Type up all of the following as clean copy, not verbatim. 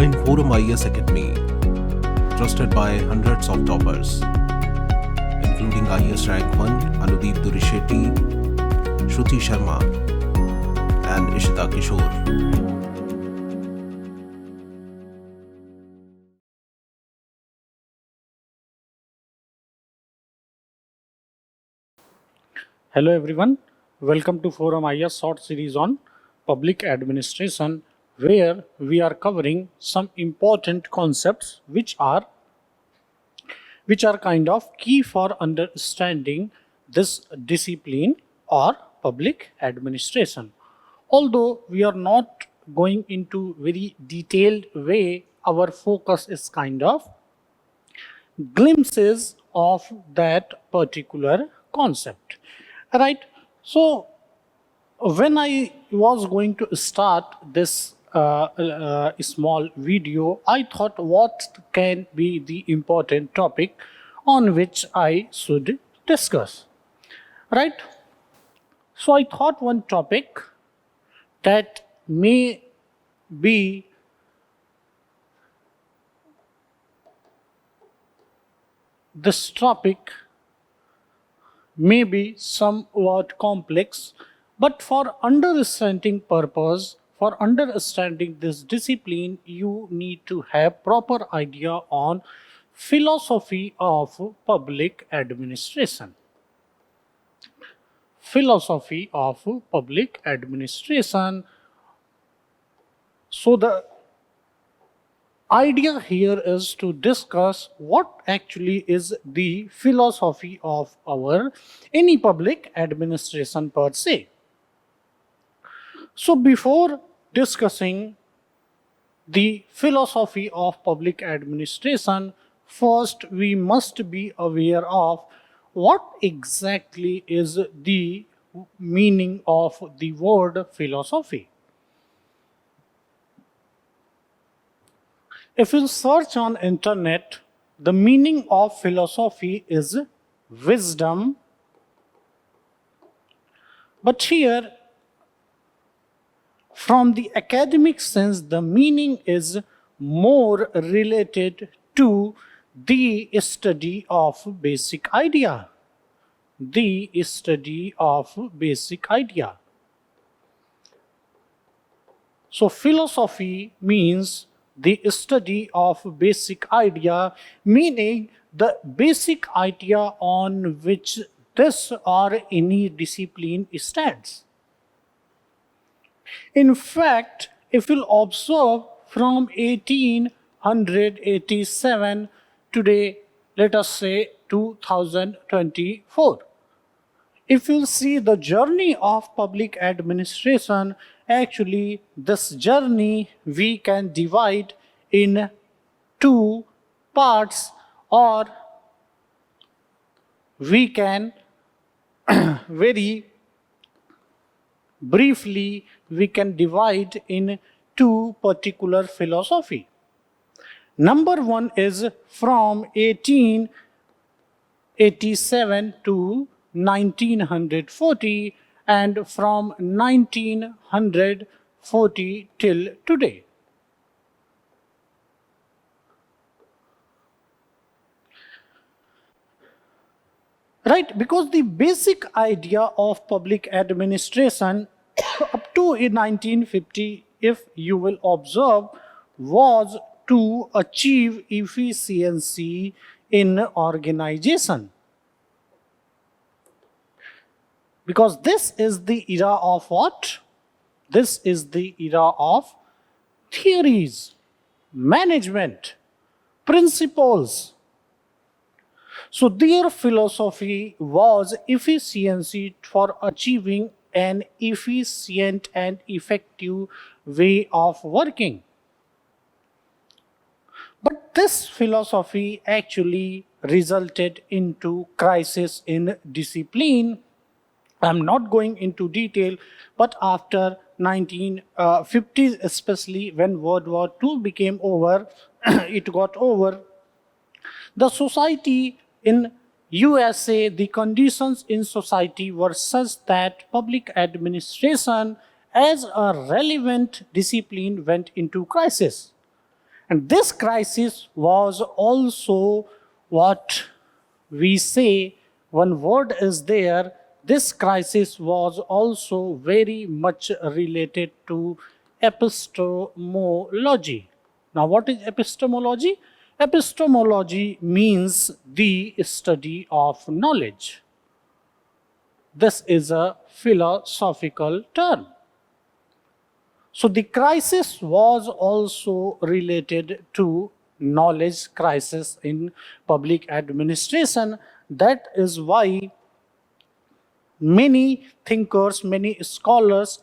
Join ForumIAS Academy, trusted by hundreds of toppers, including IAS Rank 1 Anudeep Durishetty, Shruti Sharma, and �ishita Kishore. Hello everyone, welcome to ForumIAS short series on public administration, where we are covering some important concepts which are kind of key for understanding this discipline or public administration. Although we are not going into very detailed way, our focus is kind of glimpses of that particular concept. Right. So when I was going to start this small video, I thought what can be the important topic on which I should discuss. Right. So I thought one topic that may be this topic may be somewhat complex, but for understanding purpose, for understanding this discipline, you need to have proper idea on philosophy of public administration. Philosophy of public administration. So the idea here is to discuss what actually is the philosophy of our any public administration per se. So before discussing the philosophy of public administration, first we must be aware of what exactly is the meaning of the word philosophy. If you search on internet, the meaning of philosophy is wisdom. But here, from the academic sense, the meaning is more related to the study of basic idea. The study of basic idea. So philosophy means the study of basic idea, meaning the basic idea on which this or any discipline stands. In fact, if you'll observe from 1887 today, let us say 2024, if you'll see the journey of public administration, actually this journey we can divide in two parts, or we can very briefly we can divide in two particular philosophy. Number one is from 1887 to 1940, and from 1940 till today. Right, because the basic idea of public administration up to 1950, if you will observe, was to achieve efficiency in organization. Because this is the era of what? This is the era of theories, management, principles. So their philosophy was efficiency for achieving an efficient and effective way of working. But this philosophy actually resulted into crisis in discipline. I'm not going into detail, but after 1950s, especially when World War II became over, it got over, the society in USA, the conditions in society were such that public administration as a relevant discipline went into crisis. And this crisis was also what we say, one word is there, this crisis was also very much related to epistemology. Now, what is epistemology? Epistemology means the study of knowledge. This is a philosophical term. So the crisis was also related to knowledge crisis in public administration. That is why many thinkers, many scholars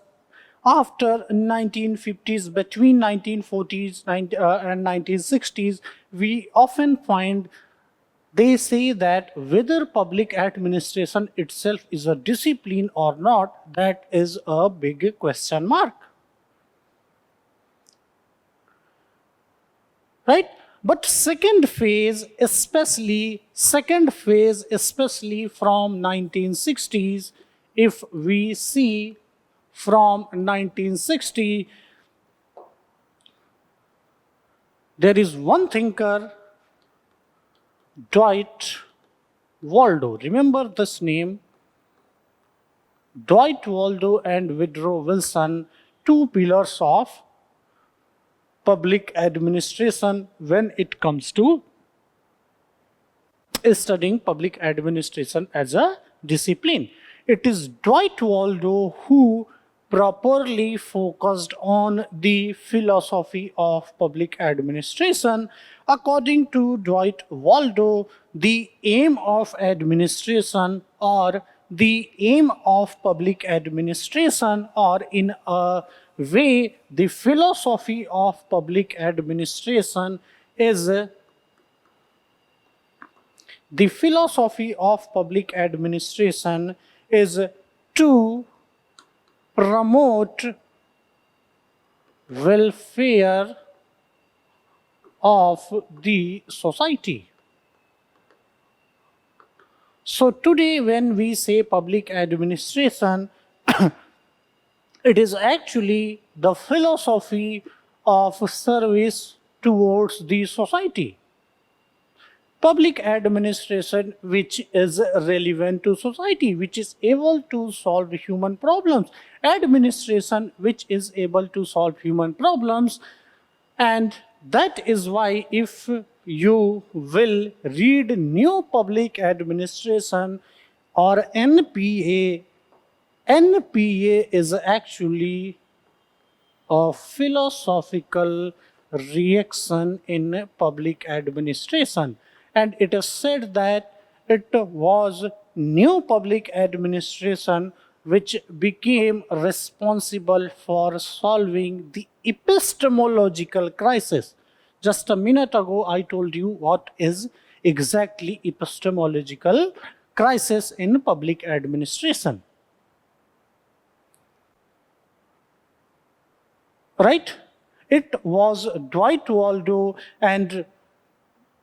after 1950s, between 1940s and 1960s, we often find they say that whether public administration itself is a discipline or not, that is a big question mark. Right? But second phase, especially from 1960s, if we see from 1960, there is one thinker, Dwight Waldo. Remember this name? Dwight Waldo and Woodrow Wilson, two pillars of public administration when it comes to studying public administration as a discipline. It is Dwight Waldo who properly focused on the philosophy of public administration. According to Dwight Waldo, the aim of administration or the aim of public administration, or in a way, the philosophy of public administration is to promote welfare of the society. So today when we say public administration, it is actually the philosophy of service towards the society. Public administration which is relevant to society, which is able to solve human problems. Administration which is able to solve human problems. And that is why if you will read New Public Administration or NPA, NPA is actually a philosophical reaction in public administration. And it is said that it was New Public Administration which became responsible for solving the epistemological crisis. Just a minute ago, I told you what is exactly epistemological crisis in public administration. Right? It was Dwight Waldo, and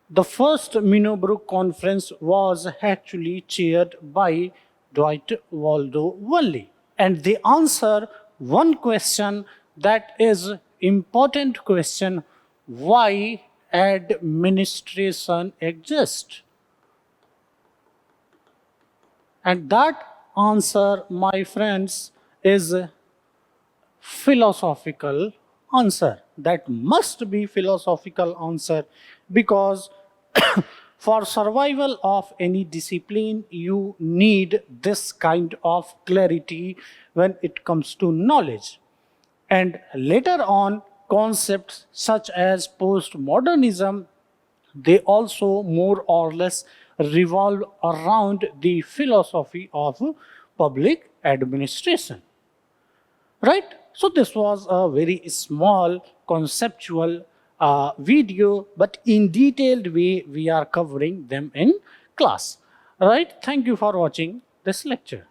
the first Minnowbrook conference was actually chaired by Dwight Waldo only. And they answer one question, that is important question: why administration exists? And that answer, my friends, is a philosophical answer. That must be philosophical answer, because for survival of any discipline, you need this kind of clarity when it comes to knowledge. And later on, concepts such as postmodernism, they also more or less revolve around the philosophy of public administration. Right? So this was a very small conceptual video, but in detailed way we are covering them in class. Right? Thank you for watching this lecture.